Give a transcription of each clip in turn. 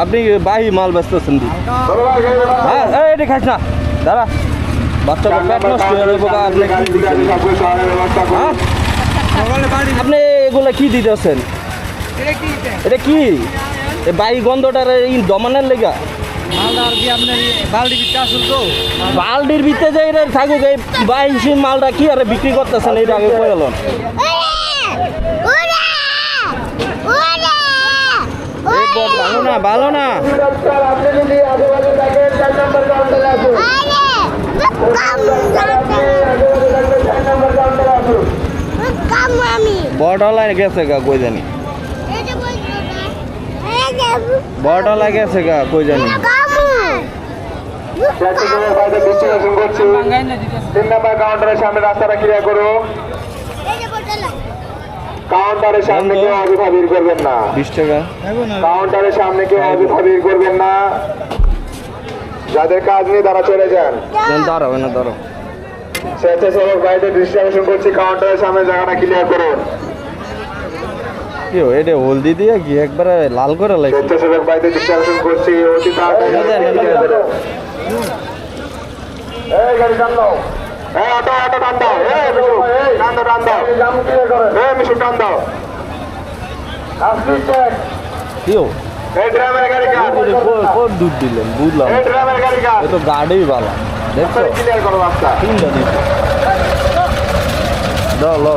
আপনি বাহি মাল বেচতেছেন দি হ্যাঁ এটা খাইস না দাঁড়া বাচ্চা পেট নষ্ট হয়ে যাবে আপনি কি দিচ্ছেন হ্যাঁ আপনি এগুলা কি দিতেছেন এটা কি বাই গন্ধটার এই দমানের লেগা বালডির ভিতরে যে এটা থাকুক এই বাইশি মালটা কি আরে বিক্রি করতেছেন এটা আগে করে এলেন ভালো না ভালো না বড়লায় গেছে গা কই জানি বড়লায় গেছে গা কই জানি কাউন্টারের সামনে রাস্তাটা ক্লিয়ার করো কাউন্টারের সামনে কেউ অযথা ভিড় করবেন না 20 টাকা কাউন্টারের সামনে কেউ অযথা ভিড় করবেন না যাদের কাজ নেই তারা চলে যান দাঁড়াবে না দাঁড়াও স্বেচ্ছাসেবক ভাইদের দৃষ্টি আকর্ষণ করছি কাউন্টারের সামনে জায়গাটা ক্লিয়ার করুন কি এটা হলদি দিয়ে কি একবারে লাল করে লাগে স্বেচ্ছাসেবক ভাইদের দৃষ্টি আকর্ষণ করছি অতি তাড়াতাড়ি এই গাড়ি টান দাও এই অটো টান দাও এই টান দাও এই মিশু টান দাও আপনি চেক কিও এই ড্রাইভারের গাড়ি কার কোন দুধ দিলেন বুঝলাম এই ড্রাইভারের গাড়ি কার এ তো গাড়ি বালা দেখছো ক্লিয়ার করো রাস্তা তিনটা দিচ্ছে দাও লো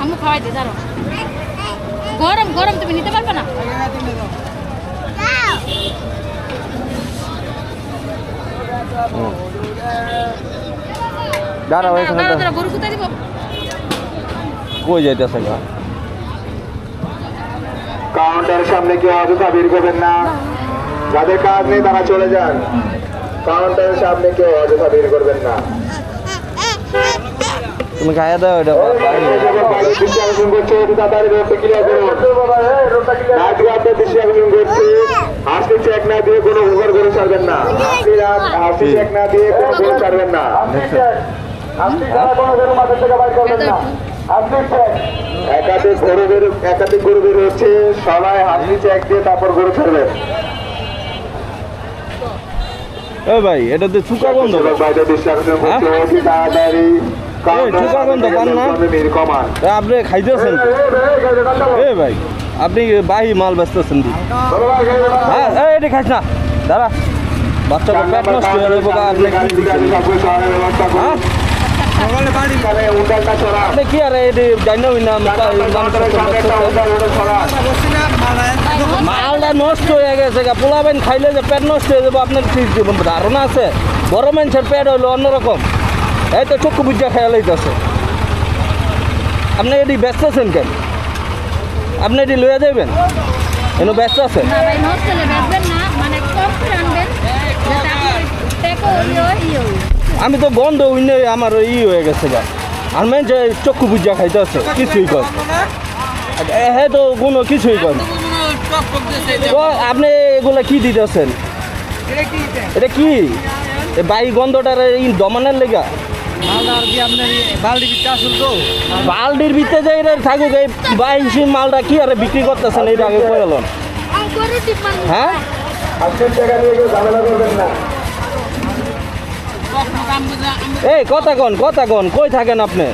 আমি খাওয়াই দিই দাঁড়ো গরম গরম তুমি নিতে পারবে না দাঁড়াও এখানে গরু কোথায় দিব কই যাইতেছে গা কাউন্টারের সামনে কেউ অযথা ভিড় করবেন না যাদের কাজ নেই তারা চলে যান কাউন্টারের সামনে কেউ অযথা ভিড় করবেন না তুমি খাইয়া দাও এটা চেক না দিয়ে কোনো ওভার করে ছাড়বেন না চেক না দিয়ে কোনো গরু ছাড়বেন না একাধিক গরু বের হচ্ছে সবাই হাসি চেক দিয়ে তারপর গরু ছাড়বেন এ ভাই এটা তো চুকা গন্ধ বাইরে দৃষ্টি আকর্ষণ করছে অতি তাড়াতাড়ি চুকা গন্ধ পান না আপনি খাইতেছেন এ ভাই আপনি বাহি মাল বেচতেছেন দি হ্যাঁ এটা খাইস না দাঁড়া বাচ্চা পেট নষ্ট হয়ে যাবে আপনি কি দিচ্ছেন হ্যাঁ আপনি কি আর এটি জানি না মালটা নষ্ট হয়ে গেছে পোলাবেন খাইলে যে পেট নষ্ট হয়ে যাবো আপনার ধারণা আছে বড় মানুষের পেট হইলো অন্যরকম এই তো চক্ষু বুঝা খেয়াল হইতেছে আপনি এটি ব্যস্ত আছেন কেন আপনি এটি লইয়া যাবেন এনে ব্যস্ত আছেন আমি তো বন্ধ হইনি আমার হয়ে গেছে গা আর মেন যে চক্ষু বুঝা খাইতে আছে কিছুই কর হ্যাঁ তো কোনো কিছুই কর আপনি এগুলা কি দিতেছেন এটা কি বাই গন্ধটার এই দমানের লেগা বালডির ভিতরে যে এটা থাকুক এই বাইশি মালটা কি আরে বিক্রি করতেছেন এটা আগে করে এলেন হ্যাঁ এই কথা কন কই থাকেন আপনি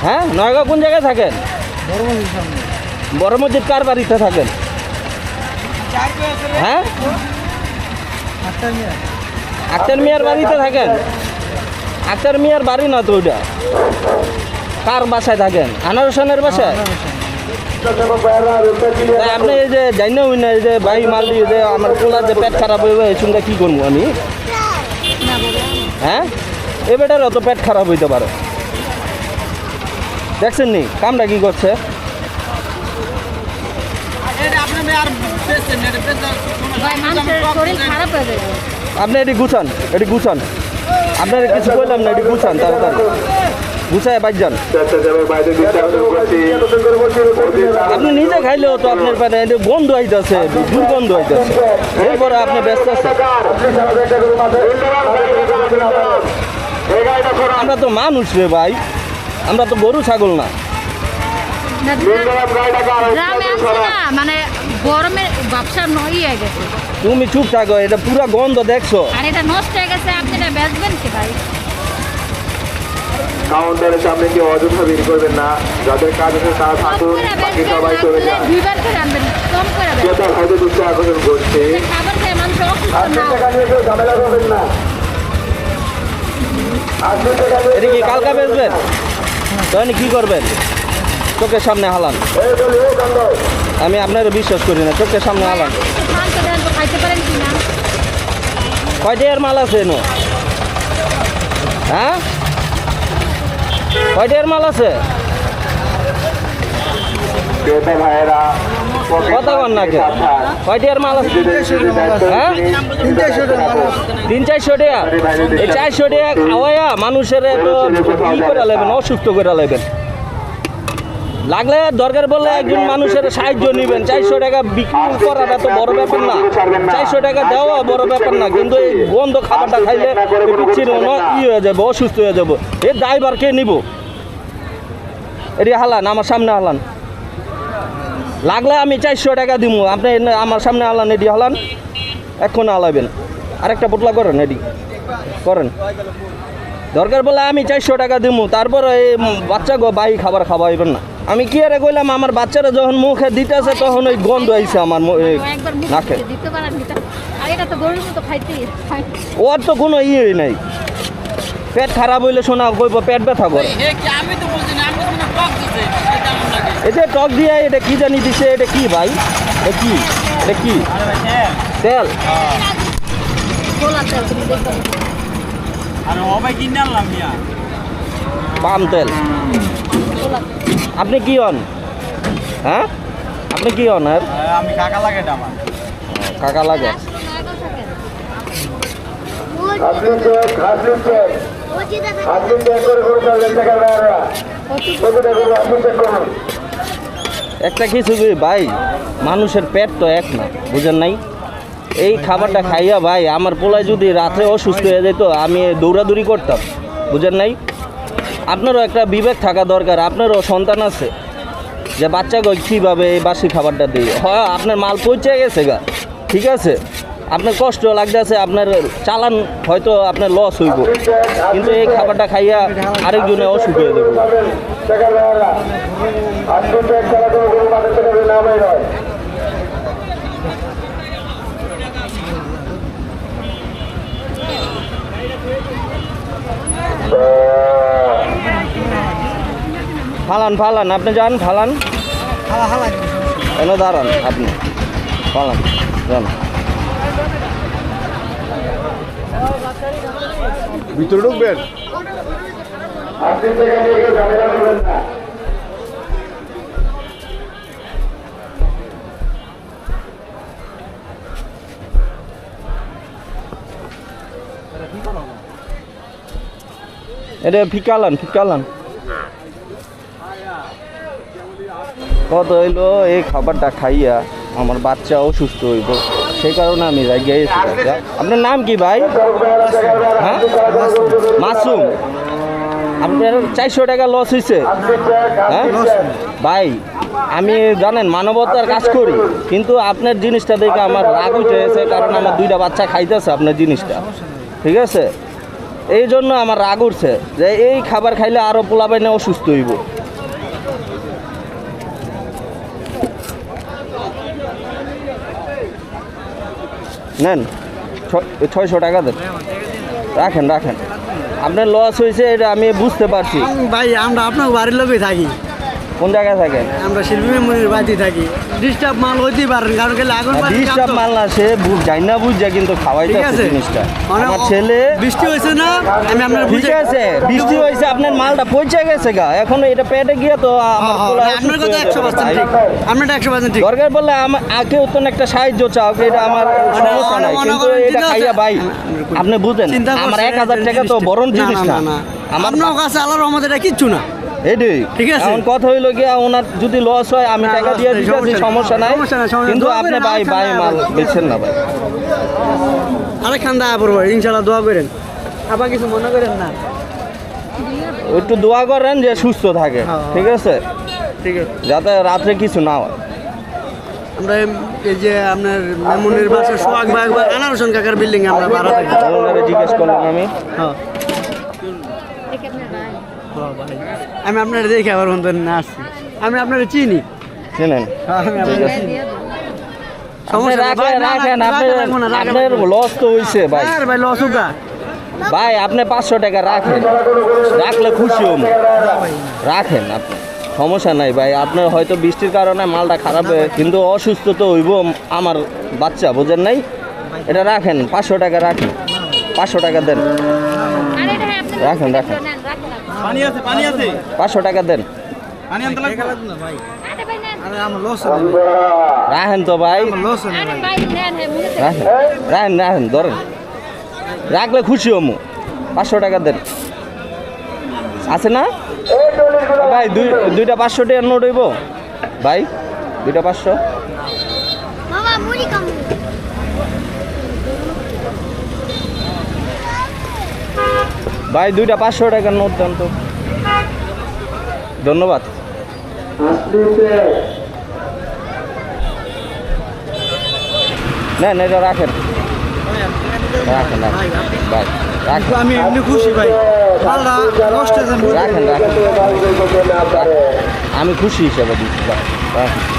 হ্যাঁ নয়গাঁও কোন জায়গায় থাকেন বড় মসজিদ কার বাড়িতে থাকেন হ্যাঁ আক্তার মিয়ার বাড়িতে থাকেন আক্তার মিয়ার বাড়ি না তো ওইটা কার বাসায় থাকেন আনার হোসেনের বাসায় আপনি এই যে জানি না এই যে বাই মাল দিয়ে যে আমার পোলার যে পেট খারাপ হইবে এই সঙ্গে কী করবো আমি হ্যাঁ এ বেটার অত পেট খারাপ হইতে পারে দেখছেন নি কামটা কি করছে আপনি এটি গুছান আপনার কিছু বললাম না এটি গুছান তাড়াতাড়ি গুছায় বাজ যান আপনি নিজে খাইলেও তো আপনার পারে গন্ধ হইতেছে দুর্গন্ধ হইতেছে এরপরে আপনি ব্যস্ত আছেন আমরা তো মানুষ রে ভাই আমরা তো গরু ছাগল না। না, লিঙ্গারাম গাড়িটাকে আর গ্রামে আছে না মানে গরমে ব্যবসা নই হয়ে গেছে তুমি চুপ থাকো, এটা পুরো গন্ধ দেখছো। আর এটা নষ্ট হয়ে গেছে, আপনি এটা বেচবেন কি ভাই? কাউন্টারের সামনে কেউ অযথা ভিড় করবেন না, যাদের কাজ আছে তারা কম থাকুন, করে বাকি বেচবেন, সবাই চলে আপনারা যান। দুইবার করে আনবেন, কম করে বেচবেন। ক্রেতার হয়তো দুঃখ আকর্ষণ করছে। খাবার খেয়ে মানুষ অসুস্থ না হয়। নিয়ে কেউ ঝামেলা করবেন না। 80 টাকা দিয়ে এটা কি কালকা বেচবেন? তাহলে কি করবেন? চোখের সামনে হালান। এই বলি, এই কাণ্ড। আমি আপনার বিশ্বাস করি না, চোখের সামনে হালান। একটু শান্ত দেন তো, খাইতে পারেন কি না? কয়টার মাল আছে এনো? হ্যাঁ, কয়টার মাল আছে? ক্রেতা ভাইয়েরা কথা বল না কে? কয়টার মাল আছে? হ্যাঁ, 300-400 টাকা। এই 400 টাকা খাওয়াইয়া মানুষের তো ই করে লেবেন, অসুস্থ করে লেবেন। লাগলে দরকার বললে একজন মানুষের সাহায্য নেবেন। 400 টাকা বিক্রি করাটা তো বড় ব্যাপার না, 400 টাকা দেওয়া বড় ব্যাপার না, কিন্তু এই গন্ধ খাবারটা খাইলে পিচ্ছির ই হয়ে যাবে, অসুস্থ হয়ে যাবো। এর ড্রাইভার কে নিব? এটি হালান, আমার সামনে হালান। লাগলে আমি 400 টাকা দিব, আপনি আমার সামনে হালান, এটি হালান, এখন হালাবেন। আরেকটা পোটলা করেন, এটি করেন। দরকার বলে আমি 400 টাকা দিব, তারপর এই বাচ্চা বাহি খাবার খাওয়াইবেন না। আমি কি আরে কইলাম, আমার বাচ্চারা যখন মুখে দিতেছে তখন ওই গন্ধ আইছে আমার একবার মুখ নাকে। দিয়ে দিতে পারেন কি? আর এটা তো গরুর মতো খাইতে ওর তো কোনো ইয়ে নাই, পেট খারাপ হইলে শোনা কইব পেট ব্যথা করে। আমি তো বলছি না, আমি তো টক দিতে এটা এমন লাগে। এটা টক দিয়ে এটা কি জানি দিছে, এটা কি ভাই? এটা কি? এটা কি তেল? গোলা তেল তুমি দেখবেন। আর সবাই কিনে আনলাম মিয়া। পাম তেল। গোলা আপনি কি হন? হ্যাঁ, আপনি কি হন? আর আমি কাকা লাগে এটা আমার। কাকা লাগে। হাসলি চেক, হাসলি চেক। হাসলি চেক করে করে চলবেন টাকা ভাইয়েরা। প্রতিটা করে হাসলি চেক করুন। একটা কিছু কি ভাই, মানুষের পেট তো এক না, বুঝেন নাই? এই খাবারটা খাইয়া ভাই আমার পোলায় যদি রাতে অসুস্থ হয়ে যেত, আমি দৌড়াদৌড়ি করতাম, বুঝেন নাই? আপনারও একটা বিবেক থাকা দরকার, আপনারও সন্তান আছে, যে বাচ্চাকে কীভাবে এই বাসি খাবারটা দিই। হয় আপনার মাল পৌঁছে গেছে গা, ঠিক আছে, আপনার কষ্ট লাগতেছে, আপনার চালান হয়তো আপনার লস হইব, কিন্তু এই খাবারটা খাইয়া আরেকজনে অসুখ হয়ে যাবে। টাকা ভাইয়েরা। হাসলি চেক ছাড়া কোনো কোনো বাজার থেকে নামই নয়। ফালান ফালান, আপনি যান ফালান, এনে দাঁড়ান, আপনি ফালান যান। ভিতরে ঢুকবেন। হাসলি চেক নিয়ে কেউ ঝামেলা করবেন না। এটা ফিকালান ফিকালান। কত হইলো এই খাবারটা খাইয়া আমার বাচ্চা অসুস্থ হইব, সেই কারণে আমি রাগিয়ে গেছি। আপনার নাম কি ভাই? হ্যাঁ, মাসুম। আপনার 400 টাকা লস হয়েছে? হ্যাঁ ভাই, আমি জানেন মানবতার কাজ করি, কিন্তু আপনার জিনিসটা দেখে আমার রাগ উঠে গেছে, কারণ আমার 2টা বাচ্চা খাইতেছে আপনার জিনিসটা, ঠিক আছে? এই জন্য আমার রাগ উঠছে যে এই খাবার খাইলে আরও পোলাপাইনে অসুস্থ হইব। নেন 600 টাকা দেন, রাখেন রাখেন। আপনার লস হয়েছে এটা আমি বুঝতে পারছি। ভাই আমরা আপনার বাড়ির লোকই থাকি, কোন জায়গায় থাকেন? আমরা শিল্পী মেমোরির বাড়িতে থাকি। ডিস্টার্ব মাল হইতেই পারেন, কারণ গেলে আগুন ডিস্টার্ব মাল না, সে যাই না বুঝছে কিন্তু খাওয়াইতে ঠিক আছে জিনিসটা। মানে আমার ছেলে বৃষ্টি হয়েছে না, আমি আপনার ঠিক আছে, বৃষ্টি হয়েছে, আপনার মালটা পৌঁছে গেছে গা, এখন এটা পেটে গিয়ে তো আমার পোলা আপনার অসুস্থ কথা হয়ে যাবে 100% ভাই। ঠিক, আপনারটা 100% ঠিক। দরকার বললে কেউ তো একটা সাহায্য চাও, এটা আমার সমস্যা নাই, মনে কিন্তু করেন এটা ঠিক আছে। খাইয়া ভাই আপনি বুঝেন চিন্তা আমার করছি, 1000 টাকা তো বড় জিনিস না আমার। আপনার কাছে আল্লাহর রহমতে এটা কিচ্ছু না। এটাই ঠিক আছে। এখন কথা হইলো গিয়া ওনার যদি লস হয় আমি না, টাকা loss দিয়ে নাই, দিতেছি, সমস্যা নাই, সমস্যা নাই, সমস্যা নাই। কিন্তু দোয়া আপনি করেন, ভাই ভাই মাল বেচছেন না ভাই। আরেক খান দা পড়বো ইনশাল্লাহ, দোয়া করেন, আবার কিছু মনে করেন না। একটু দোয়া করেন যে সুস্থ থাকে, হ্যাঁ। ঠিক আছে, ঠিক আছে। যাতে রাত্রে কিছু না হয়। আমরা এই যে আপনার মেমুনের বাসা সোহাগ ভাই আনার হোসেন কাকার বিল্ডিং আমরা ভাড়া থাকি। ওনারে জিজ্ঞেস করলাম আমি। হ্যাঁ দেখে আপনার ভাই আমি আপনার দেখে আবার বন্ধু না আসছি, আমি আপনার চিনি। চেনেন? হ্যাঁ, আমি আপনার চিনি। আপনি সমস্যা নেই, ভাই, রাখেন না, না, রাখেন, রাখা লাগবো না, রাখা আপনার লাগবো না। লস তো হয়েছে ভাই। আর ভাই লস হোক গা। ভাই আপনি 500 টাকা রাখেন, রাখলে খুশি হম। রাখেন আপনি, সমস্যা নাই ভাই। আপনার হয়তো বৃষ্টির কারণে মালটা খারাপ হয়ে, কিন্তু অসুস্থ তো হইব আমার বাচ্চা, বোঝেন নাই? এটা রাখেন, 500 টাকা রাখেন, 500 টাকা দেন, আরে এটা হ্যাঁ আপনি রাখেন, রাখেন। নেন, রাখেন আপনি। পানি আছে পানি আছে 500 টাকা দেন, পানি আনতে লাগবে আরে ভাই নেন, আরে আমার লস হবে, রাখেন তো ভাই, লস হবে আরে ভাই। ভাই নেন, হ্যাঁ মনে থাকে। রাখেন রাখেন রাখেন, ধরেন, রাখলে খুশি হমু। 500 টাকা দেন, আছে না ভাই? দুইটা 500 টাকার নোট হইব ভাই, দুইটা 500। মামা মুড়ি কামু। ভাই দুইটা 500 টাকার নোট দেন তো, ধন্যবাদ। না এটা রাখেন, রাখেন রাখেন ভাই, রাখেন আমি এমনি খুশি ভাই, মালটা নষ্ট হয়ে যাবে। রাখেন রাখেন, আমি খুশি হিসাবে দিচ্ছি ভাই, রাখেন।